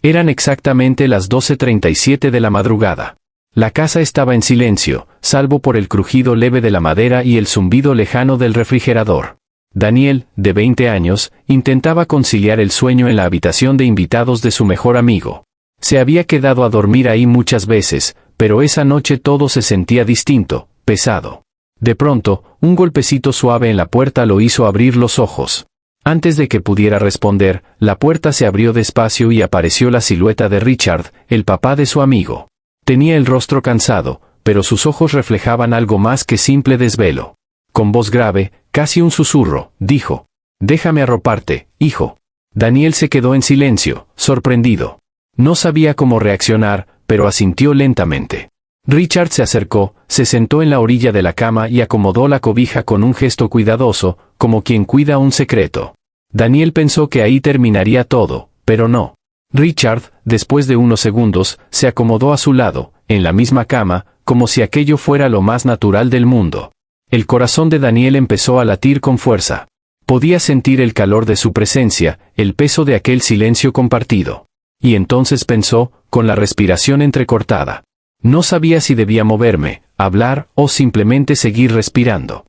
Eran exactamente las 12:37 de la madrugada. La casa estaba en silencio, salvo por el crujido leve de la madera y el zumbido lejano del refrigerador. Daniel, de 20 años, intentaba conciliar el sueño en la habitación de invitados de su mejor amigo. Se había quedado a dormir ahí muchas veces, pero esa noche todo se sentía distinto, pesado. De pronto, un golpecito suave en la puerta lo hizo abrir los ojos. Antes de que pudiera responder, la puerta se abrió despacio y apareció la silueta de Richard, el papá de su amigo. Tenía el rostro cansado, pero sus ojos reflejaban algo más que simple desvelo. Con voz grave, casi un susurro, dijo: «Déjame arroparte, hijo». Daniel se quedó en silencio, sorprendido. No sabía cómo reaccionar, pero asintió lentamente. Richard se acercó, se sentó en la orilla de la cama y acomodó la cobija con un gesto cuidadoso, como quien cuida un secreto. Daniel pensó que ahí terminaría todo, pero no. Richard, después de unos segundos, se acomodó a su lado, en la misma cama, como si aquello fuera lo más natural del mundo. El corazón de Daniel empezó a latir con fuerza. Podía sentir el calor de su presencia, el peso de aquel silencio compartido. Y entonces pensó, con la respiración entrecortada. No sabía si debía moverme, hablar o simplemente seguir respirando.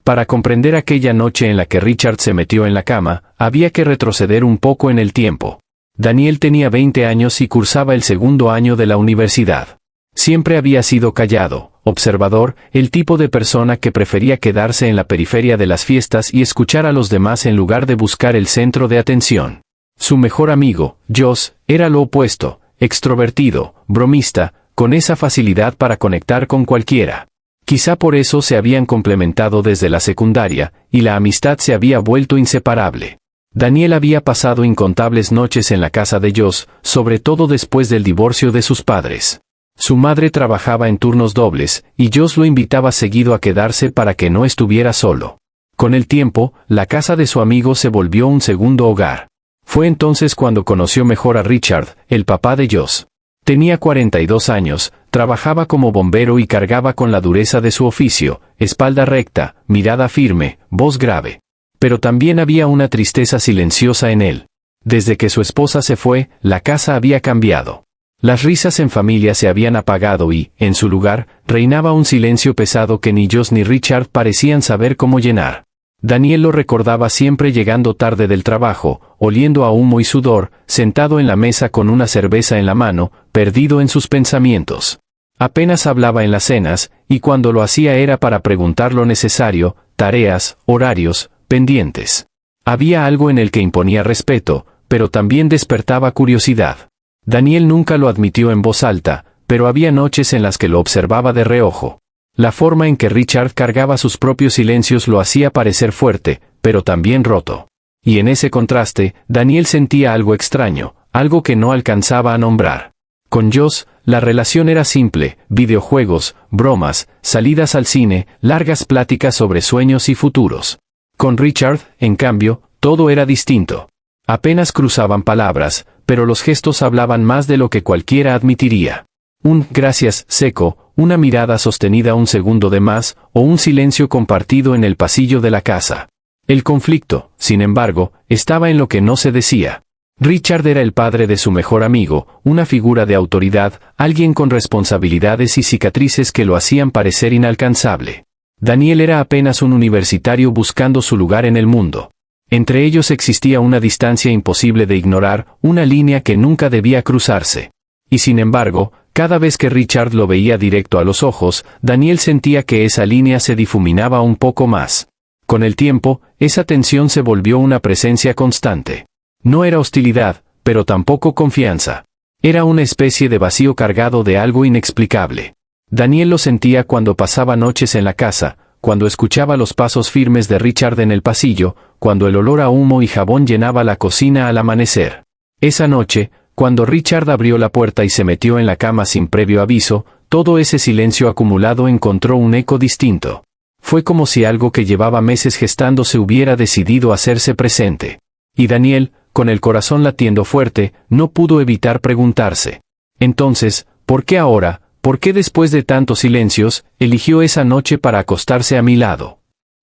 Para comprender aquella noche en la que Richard se metió en la cama, había que retroceder un poco en el tiempo. Daniel tenía 20 años y cursaba el segundo año de la universidad. Siempre había sido callado, observador, el tipo de persona que prefería quedarse en la periferia de las fiestas y escuchar a los demás en lugar de buscar el centro de atención. Su mejor amigo, Josh, era lo opuesto, extrovertido, bromista, con esa facilidad para conectar con cualquiera. Quizá por eso se habían complementado desde la secundaria, y la amistad se había vuelto inseparable. Daniel había pasado incontables noches en la casa de Josh, sobre todo después del divorcio de sus padres. Su madre trabajaba en turnos dobles, y Josh lo invitaba seguido a quedarse para que no estuviera solo. Con el tiempo, la casa de su amigo se volvió un segundo hogar. Fue entonces cuando conoció mejor a Richard, el papá de Josh. Tenía 42 años, trabajaba como bombero y cargaba con la dureza de su oficio, espalda recta, mirada firme, voz grave. Pero también había una tristeza silenciosa en él. Desde que su esposa se fue, la casa había cambiado. Las risas en familia se habían apagado y, en su lugar, reinaba un silencio pesado que ni Josh ni Richard parecían saber cómo llenar. Daniel lo recordaba siempre llegando tarde del trabajo, oliendo a humo y sudor, sentado en la mesa con una cerveza en la mano, perdido en sus pensamientos. Apenas hablaba en las cenas, y cuando lo hacía era para preguntar lo necesario, tareas, horarios, pendientes. Había algo en el que imponía respeto, pero también despertaba curiosidad. Daniel nunca lo admitió en voz alta, pero había noches en las que lo observaba de reojo. La forma en que Richard cargaba sus propios silencios lo hacía parecer fuerte, pero también roto. Y en ese contraste, Daniel sentía algo extraño, algo que no alcanzaba a nombrar. Con Josh, la relación era simple, videojuegos, bromas, salidas al cine, largas pláticas sobre sueños y futuros. Con Richard, en cambio, todo era distinto. Apenas cruzaban palabras, pero los gestos hablaban más de lo que cualquiera admitiría. Un gracias seco, una mirada sostenida un segundo de más, o un silencio compartido en el pasillo de la casa. El conflicto, sin embargo, estaba en lo que no se decía. Richard era el padre de su mejor amigo, una figura de autoridad, alguien con responsabilidades y cicatrices que lo hacían parecer inalcanzable. Daniel era apenas un universitario buscando su lugar en el mundo. Entre ellos existía una distancia imposible de ignorar, una línea que nunca debía cruzarse. Y sin embargo, cada vez que Richard lo veía directo a los ojos, Daniel sentía que esa línea se difuminaba un poco más. Con el tiempo, esa tensión se volvió una presencia constante. No era hostilidad, pero tampoco confianza. Era una especie de vacío cargado de algo inexplicable. Daniel lo sentía cuando pasaba noches en la casa, cuando escuchaba los pasos firmes de Richard en el pasillo, cuando el olor a humo y jabón llenaba la cocina al amanecer. Esa noche, cuando Richard abrió la puerta y se metió en la cama sin previo aviso, todo ese silencio acumulado encontró un eco distinto. Fue como si algo que llevaba meses gestándose hubiera decidido hacerse presente. Y Daniel, con el corazón latiendo fuerte, no pudo evitar preguntarse. Entonces, ¿por qué ahora, por qué después de tantos silencios, eligió esa noche para acostarse a mi lado?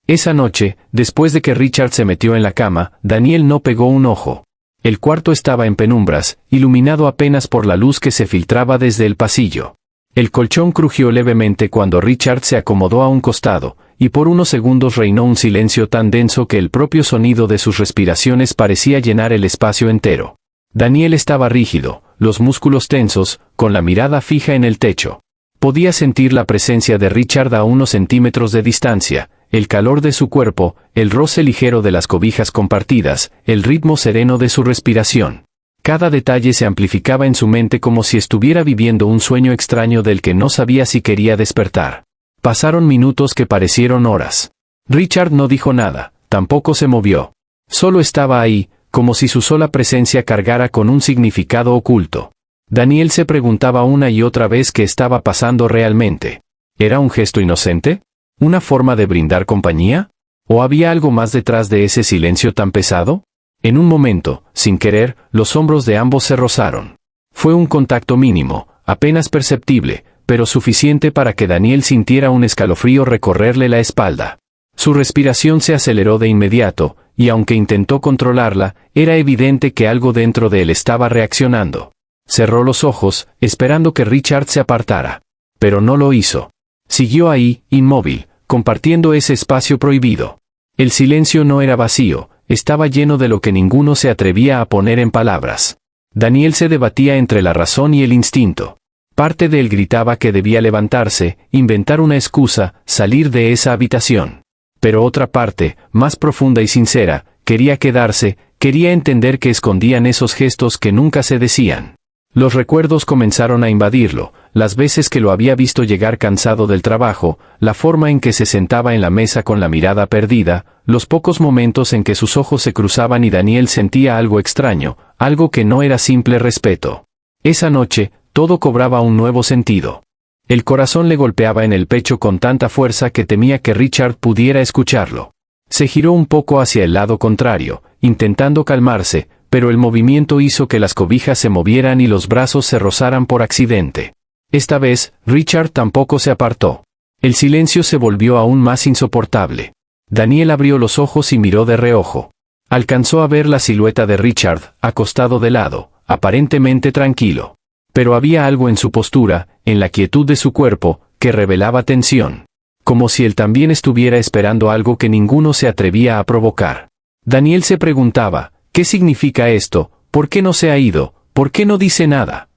Esa noche, después de que Richard se metió en la cama, Daniel no pegó un ojo. El cuarto estaba en penumbras, iluminado apenas por la luz que se filtraba desde el pasillo. El colchón crujió levemente cuando Richard se acomodó a un costado, y por unos segundos reinó un silencio tan denso que el propio sonido de sus respiraciones parecía llenar el espacio entero. Daniel estaba rígido, los músculos tensos, con la mirada fija en el techo. Podía sentir la presencia de Richard a unos centímetros de distancia, el calor de su cuerpo, el roce ligero de las cobijas compartidas, el ritmo sereno de su respiración. Cada detalle se amplificaba en su mente como si estuviera viviendo un sueño extraño del que no sabía si quería despertar. Pasaron minutos que parecieron horas. Richard no dijo nada, tampoco se movió. Solo estaba ahí, como si su sola presencia cargara con un significado oculto. Daniel se preguntaba una y otra vez qué estaba pasando realmente. ¿Era un gesto inocente? ¿Una forma de brindar compañía? ¿O había algo más detrás de ese silencio tan pesado? En un momento, sin querer, los hombros de ambos se rozaron. Fue un contacto mínimo, apenas perceptible, pero suficiente para que Daniel sintiera un escalofrío recorrerle la espalda. Su respiración se aceleró de inmediato, y aunque intentó controlarla, era evidente que algo dentro de él estaba reaccionando. Cerró los ojos, esperando que Richard se apartara. Pero no lo hizo. Siguió ahí, inmóvil, compartiendo ese espacio prohibido. El silencio no era vacío, estaba lleno de lo que ninguno se atrevía a poner en palabras. Daniel se debatía entre la razón y el instinto. Parte de él gritaba que debía levantarse, inventar una excusa, salir de esa habitación. Pero otra parte, más profunda y sincera, quería quedarse, quería entender qué escondían esos gestos que nunca se decían. Los recuerdos comenzaron a invadirlo, las veces que lo había visto llegar cansado del trabajo, la forma en que se sentaba en la mesa con la mirada perdida, los pocos momentos en que sus ojos se cruzaban y Daniel sentía algo extraño, algo que no era simple respeto. Esa noche, todo cobraba un nuevo sentido. El corazón le golpeaba en el pecho con tanta fuerza que temía que Richard pudiera escucharlo. Se giró un poco hacia el lado contrario, intentando calmarse, pero el movimiento hizo que las cobijas se movieran y los brazos se rozaran por accidente. Esta vez, Richard tampoco se apartó. El silencio se volvió aún más insoportable. Daniel abrió los ojos y miró de reojo. Alcanzó a ver la silueta de Richard, acostado de lado, aparentemente tranquilo. Pero había algo en su postura, en la quietud de su cuerpo, que revelaba tensión. Como si él también estuviera esperando algo que ninguno se atrevía a provocar. Daniel se preguntaba, ¿qué significa esto? ¿Por qué no se ha ido? ¿Por qué no dice nada?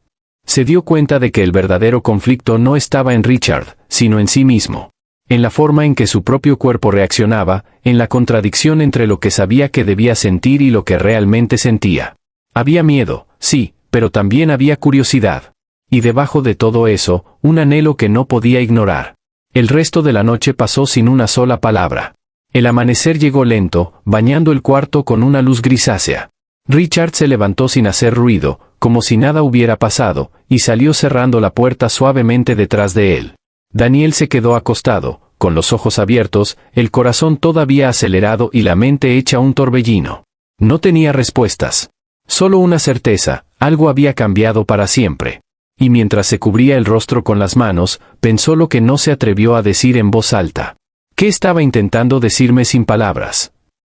Se dio cuenta de que el verdadero conflicto no estaba en Richard, sino en sí mismo. En la forma en que su propio cuerpo reaccionaba, en la contradicción entre lo que sabía que debía sentir y lo que realmente sentía. Había miedo, sí, pero también había curiosidad. Y debajo de todo eso, un anhelo que no podía ignorar. El resto de la noche pasó sin una sola palabra. El amanecer llegó lento, bañando el cuarto con una luz grisácea. Richard se levantó sin hacer ruido, como si nada hubiera pasado, y salió cerrando la puerta suavemente detrás de él. Daniel se quedó acostado, con los ojos abiertos, el corazón todavía acelerado y la mente hecha un torbellino. No tenía respuestas. Solo una certeza, algo había cambiado para siempre. Y mientras se cubría el rostro con las manos, pensó lo que no se atrevió a decir en voz alta. ¿Qué estaba intentando decirme sin palabras?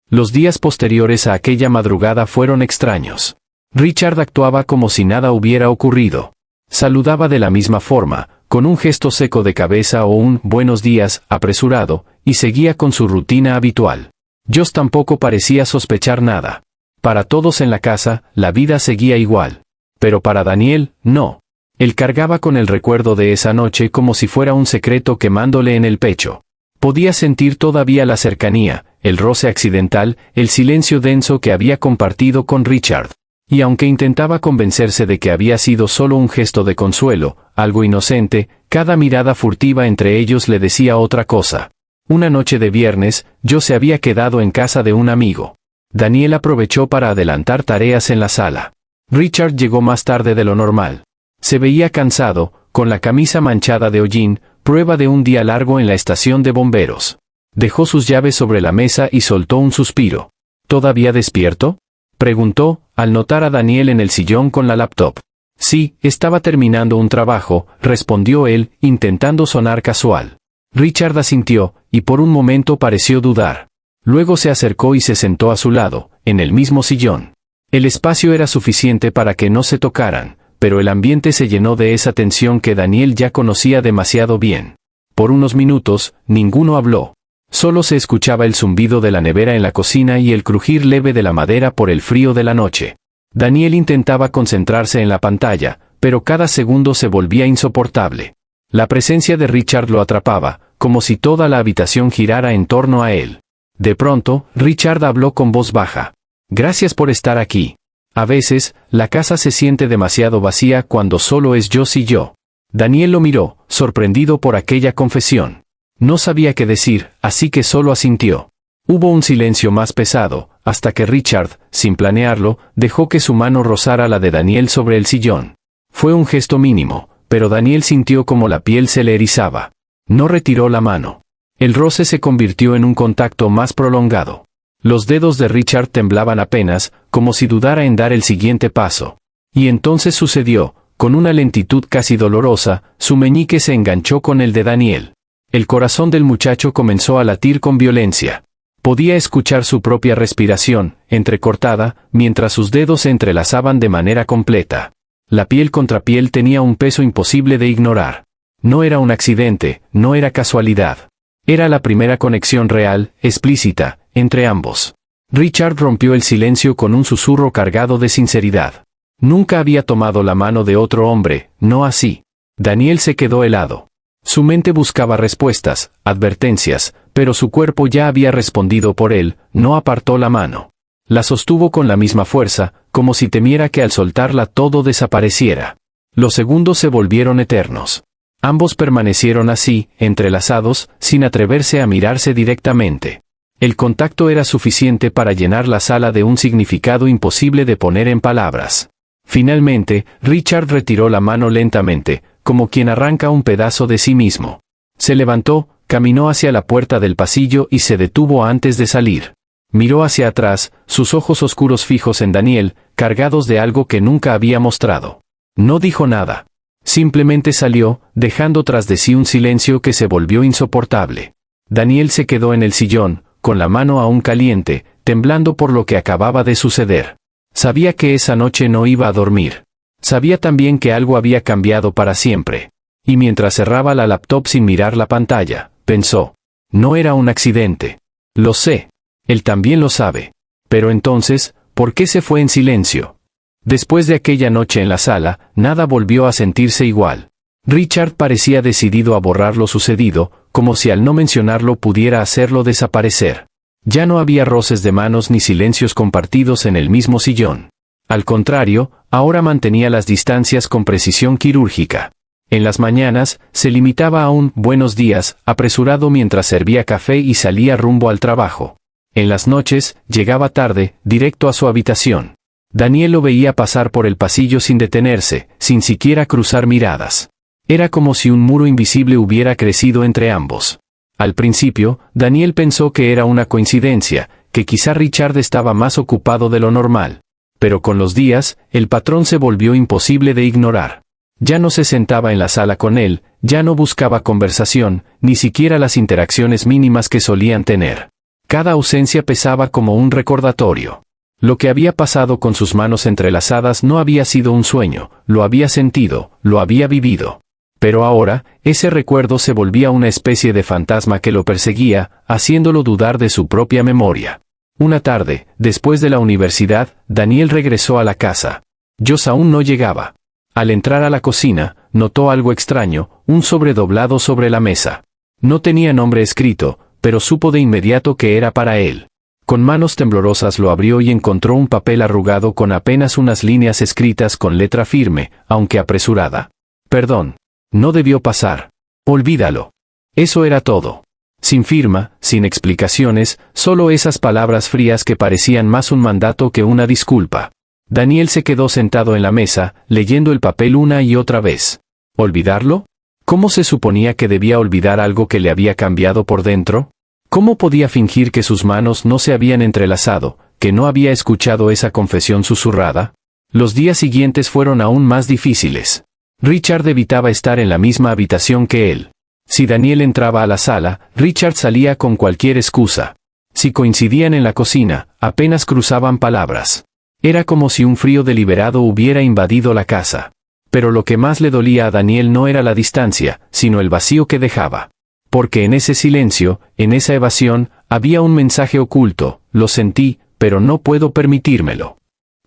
Los días posteriores a aquella madrugada fueron extraños. Richard actuaba como si nada hubiera ocurrido. Saludaba de la misma forma, con un gesto seco de cabeza o un «buenos días» apresurado, y seguía con su rutina habitual. Josh tampoco parecía sospechar nada. Para todos en la casa, la vida seguía igual. Pero para Daniel, no. Él cargaba con el recuerdo de esa noche como si fuera un secreto quemándole en el pecho. Podía sentir todavía la cercanía, el roce accidental, el silencio denso que había compartido con Richard. Y aunque intentaba convencerse de que había sido solo un gesto de consuelo, algo inocente, cada mirada furtiva entre ellos le decía otra cosa. Una noche de viernes, Josh se había quedado en casa de un amigo. Daniel aprovechó para adelantar tareas en la sala. Richard llegó más tarde de lo normal. Se veía cansado, con la camisa manchada de hollín, prueba de un día largo en la estación de bomberos. Dejó sus llaves sobre la mesa y soltó un suspiro. ¿Todavía despierto?, preguntó, al notar a Daniel en el sillón con la laptop. Sí, estaba terminando un trabajo, respondió él, intentando sonar casual. Richard asintió, y por un momento pareció dudar. Luego se acercó y se sentó a su lado, en el mismo sillón. El espacio era suficiente para que no se tocaran, pero el ambiente se llenó de esa tensión que Daniel ya conocía demasiado bien. Por unos minutos, ninguno habló. Solo se escuchaba el zumbido de la nevera en la cocina y el crujir leve de la madera por el frío de la noche. Daniel intentaba concentrarse en la pantalla, pero cada segundo se volvía insoportable. La presencia de Richard lo atrapaba, como si toda la habitación girara en torno a él. De pronto, Richard habló con voz baja. «Gracias por estar aquí. A veces, la casa se siente demasiado vacía cuando solo es yo y yo». Daniel lo miró, sorprendido por aquella confesión. No sabía qué decir, así que solo asintió. Hubo un silencio más pesado, hasta que Richard, sin planearlo, dejó que su mano rozara la de Daniel sobre el sillón. Fue un gesto mínimo, pero Daniel sintió como la piel se le erizaba. No retiró la mano. El roce se convirtió en un contacto más prolongado. Los dedos de Richard temblaban apenas, como si dudara en dar el siguiente paso. Y entonces sucedió, con una lentitud casi dolorosa, su meñique se enganchó con el de Daniel. El corazón del muchacho comenzó a latir con violencia. Podía escuchar su propia respiración, entrecortada, mientras sus dedos se entrelazaban de manera completa. La piel contra piel tenía un peso imposible de ignorar. No era un accidente, no era casualidad. Era la primera conexión real, explícita, entre ambos. Richard rompió el silencio con un susurro cargado de sinceridad. Nunca había tomado la mano de otro hombre, no así. Daniel se quedó helado. Su mente buscaba respuestas, advertencias, pero su cuerpo ya había respondido por él, no apartó la mano. La sostuvo con la misma fuerza, como si temiera que al soltarla todo desapareciera. Los segundos se volvieron eternos. Ambos permanecieron así, entrelazados, sin atreverse a mirarse directamente. El contacto era suficiente para llenar la sala de un significado imposible de poner en palabras. Finalmente, Richard retiró la mano lentamente, como quien arranca un pedazo de sí mismo. Se levantó, caminó hacia la puerta del pasillo y se detuvo antes de salir. Miró hacia atrás, sus ojos oscuros fijos en Daniel, cargados de algo que nunca había mostrado. No dijo nada. Simplemente salió, dejando tras de sí un silencio que se volvió insoportable. Daniel se quedó en el sillón, con la mano aún caliente, temblando por lo que acababa de suceder. Sabía que esa noche no iba a dormir. Sabía también que algo había cambiado para siempre. Y mientras cerraba la laptop sin mirar la pantalla, pensó: no era un accidente. Lo sé. Él también lo sabe. Pero entonces, ¿por qué se fue en silencio? Después de aquella noche en la sala, nada volvió a sentirse igual. Richard parecía decidido a borrar lo sucedido, como si al no mencionarlo pudiera hacerlo desaparecer. Ya no había roces de manos ni silencios compartidos en el mismo sillón. Al contrario, ahora mantenía las distancias con precisión quirúrgica. En las mañanas, se limitaba a un «buenos días», apresurado mientras servía café y salía rumbo al trabajo. En las noches, llegaba tarde, directo a su habitación. Daniel lo veía pasar por el pasillo sin detenerse, sin siquiera cruzar miradas. Era como si un muro invisible hubiera crecido entre ambos. Al principio, Daniel pensó que era una coincidencia, que quizá Richard estaba más ocupado de lo normal. Pero con los días, el patrón se volvió imposible de ignorar. Ya no se sentaba en la sala con él, ya no buscaba conversación, ni siquiera las interacciones mínimas que solían tener. Cada ausencia pesaba como un recordatorio. Lo que había pasado con sus manos entrelazadas no había sido un sueño, lo había sentido, lo había vivido. Pero ahora, ese recuerdo se volvía una especie de fantasma que lo perseguía, haciéndolo dudar de su propia memoria. Una tarde, después de la universidad, Daniel regresó a la casa. Joss aún no llegaba. Al entrar a la cocina, notó algo extraño, un sobre doblado sobre la mesa. No tenía nombre escrito, pero supo de inmediato que era para él. Con manos temblorosas lo abrió y encontró un papel arrugado con apenas unas líneas escritas con letra firme, aunque apresurada. Perdón. No debió pasar. Olvídalo. Eso era todo. Sin firma, sin explicaciones, solo esas palabras frías que parecían más un mandato que una disculpa. Daniel se quedó sentado en la mesa, leyendo el papel una y otra vez. ¿Olvidarlo? ¿Cómo se suponía que debía olvidar algo que le había cambiado por dentro? ¿Cómo podía fingir que sus manos no se habían entrelazado, que no había escuchado esa confesión susurrada? Los días siguientes fueron aún más difíciles. Richard evitaba estar en la misma habitación que él. Si Daniel entraba a la sala, Richard salía con cualquier excusa. Si coincidían en la cocina, apenas cruzaban palabras. Era como si un frío deliberado hubiera invadido la casa. Pero lo que más le dolía a Daniel no era la distancia, sino el vacío que dejaba. Porque en ese silencio, en esa evasión, había un mensaje oculto. Lo sentí, pero no puedo permitírmelo.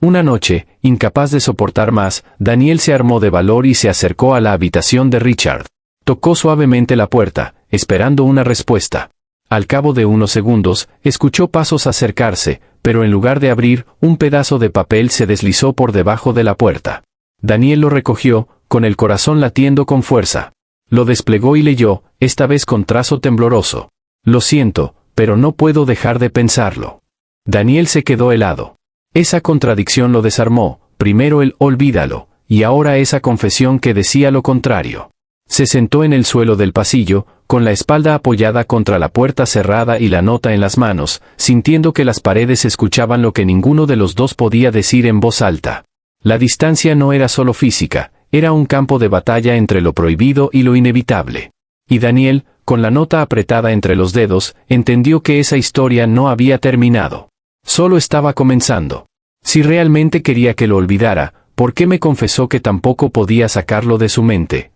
Una noche, incapaz de soportar más, Daniel se armó de valor y se acercó a la habitación de Richard. Tocó suavemente la puerta, esperando una respuesta. Al cabo de unos segundos, escuchó pasos acercarse, pero en lugar de abrir, un pedazo de papel se deslizó por debajo de la puerta. Daniel lo recogió, con el corazón latiendo con fuerza. Lo desplegó y leyó, esta vez con trazo tembloroso. Lo siento, pero no puedo dejar de pensarlo. Daniel se quedó helado. Esa contradicción lo desarmó, primero el olvídalo, y ahora esa confesión que decía lo contrario. Se sentó en el suelo del pasillo, con la espalda apoyada contra la puerta cerrada y la nota en las manos, sintiendo que las paredes escuchaban lo que ninguno de los dos podía decir en voz alta. La distancia no era solo física, era un campo de batalla entre lo prohibido y lo inevitable. Y Daniel, con la nota apretada entre los dedos, entendió que esa historia no había terminado. Solo estaba comenzando. Si realmente quería que lo olvidara, ¿por qué me confesó que tampoco podía sacarlo de su mente?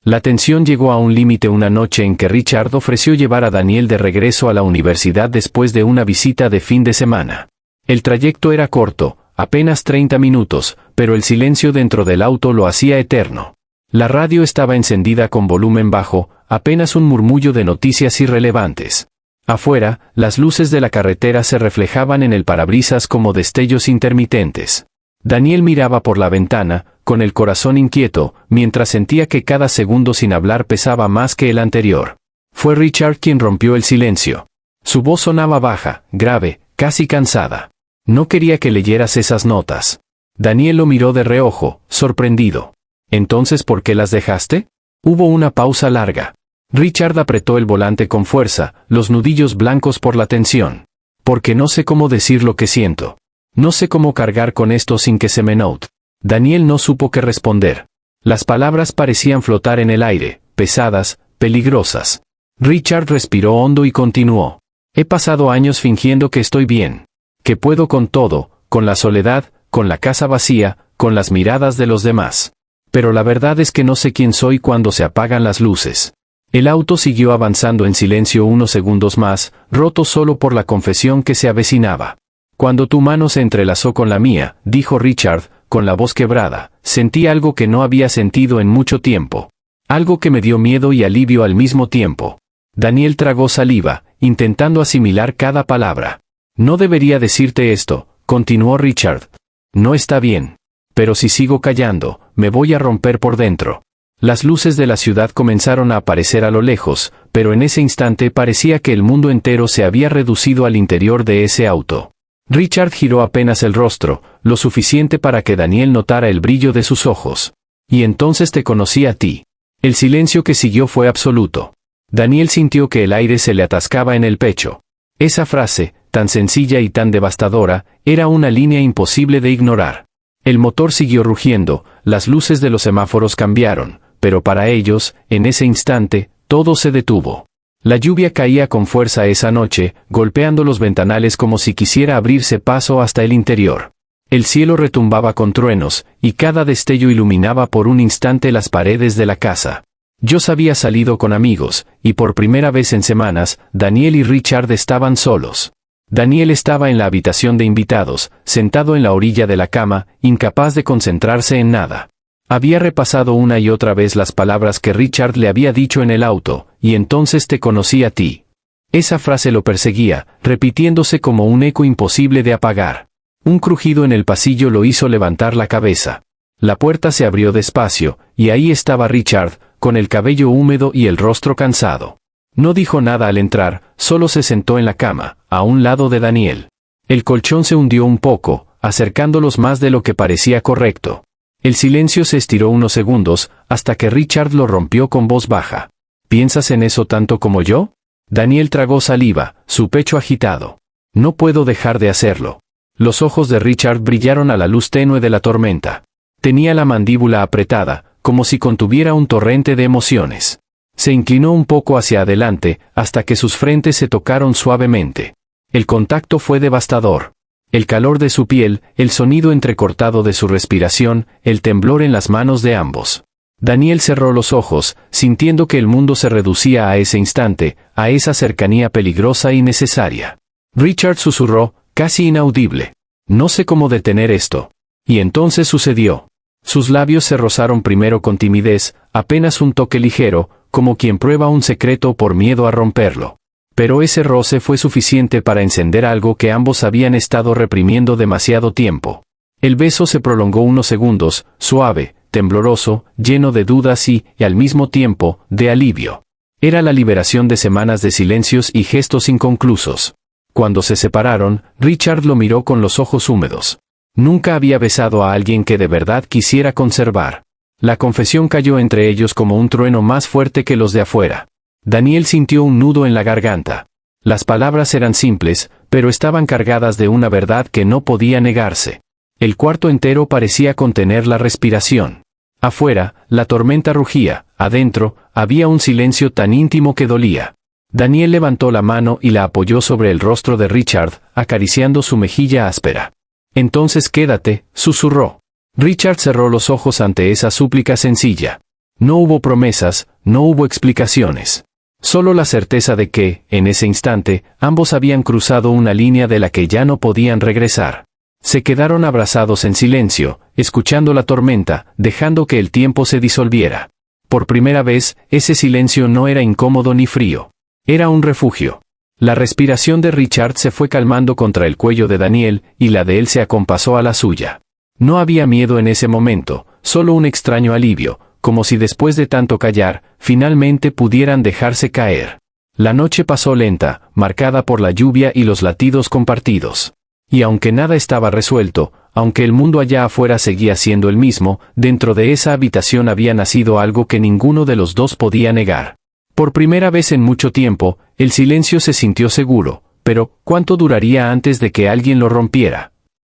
La tensión llegó a un límite una noche en que Richard ofreció llevar a Daniel de regreso a la universidad después de una visita de fin de semana. El trayecto era corto, apenas 30 minutos, pero el silencio dentro del auto lo hacía eterno. La radio estaba encendida con volumen bajo, apenas un murmullo de noticias irrelevantes. Afuera, las luces de la carretera se reflejaban en el parabrisas como destellos intermitentes. Daniel miraba por la ventana, con el corazón inquieto, mientras sentía que cada segundo sin hablar pesaba más que el anterior. Fue Richard quien rompió el silencio. Su voz sonaba baja, grave, casi cansada. No quería que leyeras esas notas. Daniel lo miró de reojo, sorprendido. ¿Entonces por qué las dejaste? Hubo una pausa larga. Richard apretó el volante con fuerza, los nudillos blancos por la tensión. Porque no sé cómo decir lo que siento. No sé cómo cargar con esto sin que se me note. Daniel no supo qué responder. Las palabras parecían flotar en el aire, pesadas, peligrosas. Richard respiró hondo y continuó. He pasado años fingiendo que estoy bien. Que puedo con todo, con la soledad, con la casa vacía, con las miradas de los demás. Pero la verdad es que no sé quién soy cuando se apagan las luces. El auto siguió avanzando en silencio unos segundos más, roto solo por la confesión que se avecinaba. Cuando tu mano se entrelazó con la mía, dijo Richard, con la voz quebrada, sentí algo que no había sentido en mucho tiempo. Algo que me dio miedo y alivio al mismo tiempo. Daniel tragó saliva, intentando asimilar cada palabra. No debería decirte esto, continuó Richard. No está bien. Pero si sigo callando, me voy a romper por dentro. Las luces de la ciudad comenzaron a aparecer a lo lejos, pero en ese instante parecía que el mundo entero se había reducido al interior de ese auto. Richard giró apenas el rostro, lo suficiente para que Daniel notara el brillo de sus ojos. Y entonces te conocí a ti. El silencio que siguió fue absoluto. Daniel sintió que el aire se le atascaba en el pecho. Esa frase, tan sencilla y tan devastadora, era una línea imposible de ignorar. El motor siguió rugiendo, las luces de los semáforos cambiaron, pero para ellos, en ese instante, todo se detuvo. La lluvia caía con fuerza esa noche, golpeando los ventanales como si quisiera abrirse paso hasta el interior. El cielo retumbaba con truenos, y cada destello iluminaba por un instante las paredes de la casa. Joss había salido con amigos, y por primera vez en semanas, Daniel y Richard estaban solos. Daniel estaba en la habitación de invitados, sentado en la orilla de la cama, incapaz de concentrarse en nada. Había repasado una y otra vez las palabras que Richard le había dicho en el auto, y entonces te conocí a ti. Esa frase lo perseguía, repitiéndose como un eco imposible de apagar. Un crujido en el pasillo lo hizo levantar la cabeza. La puerta se abrió despacio, y ahí estaba Richard, con el cabello húmedo y el rostro cansado. No dijo nada al entrar, solo se sentó en la cama, a un lado de Daniel. El colchón se hundió un poco, acercándolos más de lo que parecía correcto. El silencio se estiró unos segundos, hasta que Richard lo rompió con voz baja. ¿Piensas en eso tanto como yo? Daniel tragó saliva, su pecho agitado. No puedo dejar de hacerlo. Los ojos de Richard brillaron a la luz tenue de la tormenta. Tenía la mandíbula apretada, como si contuviera un torrente de emociones. Se inclinó un poco hacia adelante, hasta que sus frentes se tocaron suavemente. El contacto fue devastador. El calor de su piel, el sonido entrecortado de su respiración, el temblor en las manos de ambos. Daniel cerró los ojos, sintiendo que el mundo se reducía a ese instante, a esa cercanía peligrosa y necesaria. Richard susurró, casi inaudible. No sé cómo detener esto. Y entonces sucedió. Sus labios se rozaron primero con timidez, apenas un toque ligero, como quien prueba un secreto por miedo a romperlo. Pero ese roce fue suficiente para encender algo que ambos habían estado reprimiendo demasiado tiempo. El beso se prolongó unos segundos, suave, tembloroso, lleno de dudas y, al mismo tiempo, de alivio. Era la liberación de semanas de silencios y gestos inconclusos. Cuando se separaron, Richard lo miró con los ojos húmedos. Nunca había besado a alguien que de verdad quisiera conservar. La confesión cayó entre ellos como un trueno más fuerte que los de afuera. Daniel sintió un nudo en la garganta. Las palabras eran simples, pero estaban cargadas de una verdad que no podía negarse. El cuarto entero parecía contener la respiración. Afuera, la tormenta rugía, adentro, había un silencio tan íntimo que dolía. Daniel levantó la mano y la apoyó sobre el rostro de Richard, acariciando su mejilla áspera. Entonces quédate, susurró. Richard cerró los ojos ante esa súplica sencilla. No hubo promesas, no hubo explicaciones. Solo la certeza de que, en ese instante, ambos habían cruzado una línea de la que ya no podían regresar. Se quedaron abrazados en silencio, escuchando la tormenta, dejando que el tiempo se disolviera. Por primera vez, ese silencio no era incómodo ni frío. Era un refugio. La respiración de Richard se fue calmando contra el cuello de Daniel, y la de él se acompasó a la suya. No había miedo en ese momento, solo un extraño alivio, como si después de tanto callar, finalmente pudieran dejarse caer. La noche pasó lenta, marcada por la lluvia y los latidos compartidos. Y aunque nada estaba resuelto, aunque el mundo allá afuera seguía siendo el mismo, dentro de esa habitación había nacido algo que ninguno de los dos podía negar. Por primera vez en mucho tiempo, el silencio se sintió seguro, pero ¿cuánto duraría antes de que alguien lo rompiera?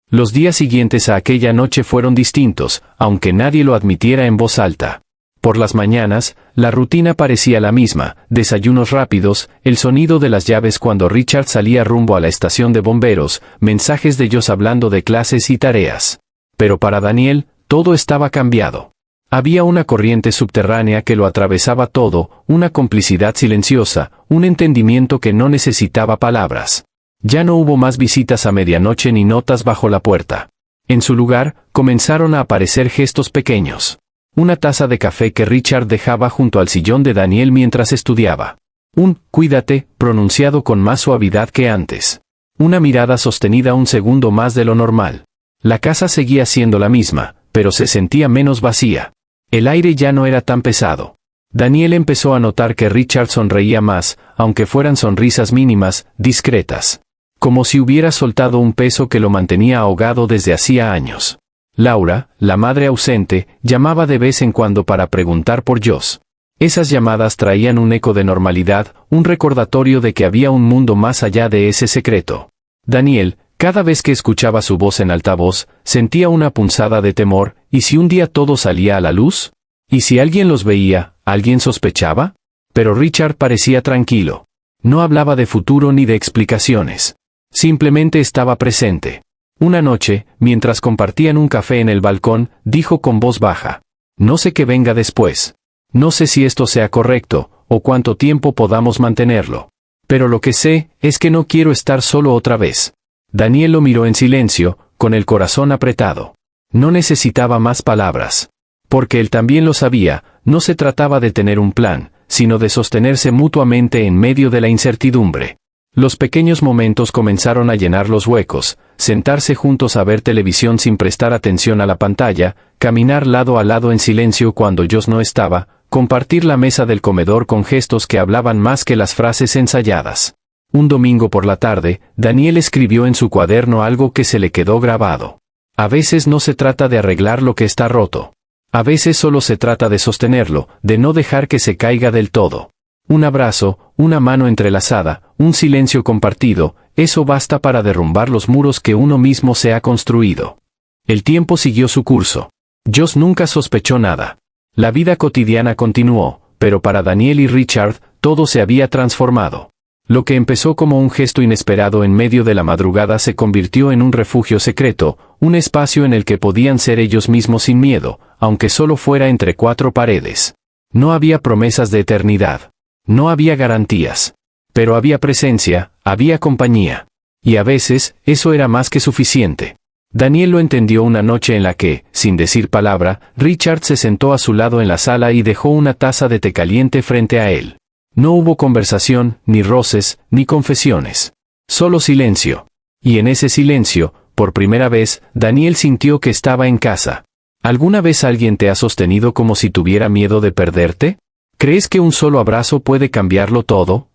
Los días siguientes a aquella noche fueron distintos, aunque nadie lo admitiera en voz alta. Por las mañanas, la rutina parecía la misma, desayunos rápidos, el sonido de las llaves cuando Richard salía rumbo a la estación de bomberos, mensajes de ellos hablando de clases y tareas. Pero para Daniel, todo estaba cambiado. Había una corriente subterránea que lo atravesaba todo, una complicidad silenciosa, un entendimiento que no necesitaba palabras. Ya no hubo más visitas a medianoche ni notas bajo la puerta. En su lugar, comenzaron a aparecer gestos pequeños. Una taza de café que Richard dejaba junto al sillón de Daniel mientras estudiaba. Un «cuídate», pronunciado con más suavidad que antes. Una mirada sostenida un segundo más de lo normal. La casa seguía siendo la misma, pero se sentía menos vacía. El aire ya no era tan pesado. Daniel empezó a notar que Richard sonreía más, aunque fueran sonrisas mínimas, discretas. Como si hubiera soltado un peso que lo mantenía ahogado desde hacía años. Laura, la madre ausente, llamaba de vez en cuando para preguntar por Josh. Esas llamadas traían un eco de normalidad, un recordatorio de que había un mundo más allá de ese secreto. Daniel, cada vez que escuchaba su voz en altavoz, sentía una punzada de temor, ¿y si un día todo salía a la luz? ¿Y si alguien los veía, alguien sospechaba? Pero Richard parecía tranquilo. No hablaba de futuro ni de explicaciones. Simplemente estaba presente. Una noche, mientras compartían un café en el balcón, dijo con voz baja. No sé qué venga después. No sé si esto sea correcto, o cuánto tiempo podamos mantenerlo. Pero lo que sé, es que no quiero estar solo otra vez. Daniel lo miró en silencio, con el corazón apretado. No necesitaba más palabras. Porque él también lo sabía, no se trataba de tener un plan, sino de sostenerse mutuamente en medio de la incertidumbre. Los pequeños momentos comenzaron a llenar los huecos, sentarse juntos a ver televisión sin prestar atención a la pantalla, caminar lado a lado en silencio cuando Josh no estaba, compartir la mesa del comedor con gestos que hablaban más que las frases ensayadas. Un domingo por la tarde, Daniel escribió en su cuaderno algo que se le quedó grabado. A veces no se trata de arreglar lo que está roto. A veces solo se trata de sostenerlo, de no dejar que se caiga del todo. Un abrazo, una mano entrelazada, un silencio compartido, eso basta para derrumbar los muros que uno mismo se ha construido. El tiempo siguió su curso. Josh nunca sospechó nada. La vida cotidiana continuó, pero para Daniel y Richard, todo se había transformado. Lo que empezó como un gesto inesperado en medio de la madrugada se convirtió en un refugio secreto, un espacio en el que podían ser ellos mismos sin miedo, aunque solo fuera entre cuatro paredes. No había promesas de eternidad. No había garantías. Pero había presencia, había compañía. Y a veces, eso era más que suficiente. Daniel lo entendió una noche en la que, sin decir palabra, Richard se sentó a su lado en la sala y dejó una taza de té caliente frente a él. No hubo conversación, ni roces, ni confesiones. Solo silencio. Y en ese silencio, por primera vez, Daniel sintió que estaba en casa. ¿Alguna vez alguien te ha sostenido como si tuviera miedo de perderte? ¿Crees que un solo abrazo puede cambiarlo todo?